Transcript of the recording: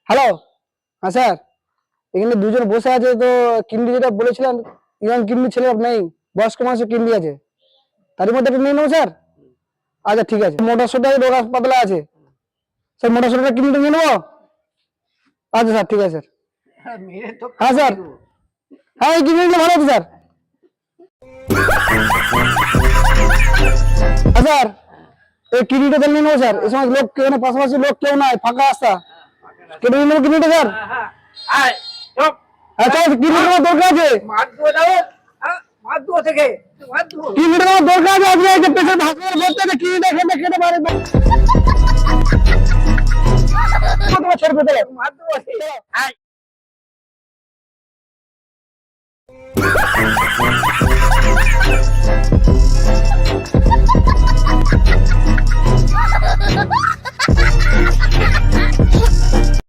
Hello. হ্যাঁ sir, এখানে দুজন বসে আছে তো কিডনি যেটা বলেছিলেন ইয়ং কিডনি ছেলে নেই, বয়স্ক মানুষের কিডনি আছে, তারই মধ্যে একটা নিয়ে নেবো স্যার। আচ্ছা ঠিক আছে, মোটরসাইকেল রোগা পাতলা আছে স্যার, মোটরসাইকেলটা কিডনিটা নিয়ে নেবো। আচ্ছা স্যার ঠিক আছে স্যার। হ্যাঁ স্যার, হ্যাঁ এই কিডনিটা ভালো আছে স্যার। হ্যাঁ স্যার, এই কিডনিটা তাহলে নিয়ে নেবো স্যার। এই সময় লোক কেউ না, পাশাপাশি লোক কেউ নাই, ফাঁকা রাস্তা, কেটে নিয়ে নেবো কিডনিটা স্যার। আচ্ছা কিডনি নেওয়ার দরকার আছে, কিডনি নেওয়ার দরকার আছে। আজকে এই যে পেশেন্ট হাসপাতালে ভর্তি আছে, কিডনি দেখে খেতে পারে না। তোমার ছেড়ে পেতে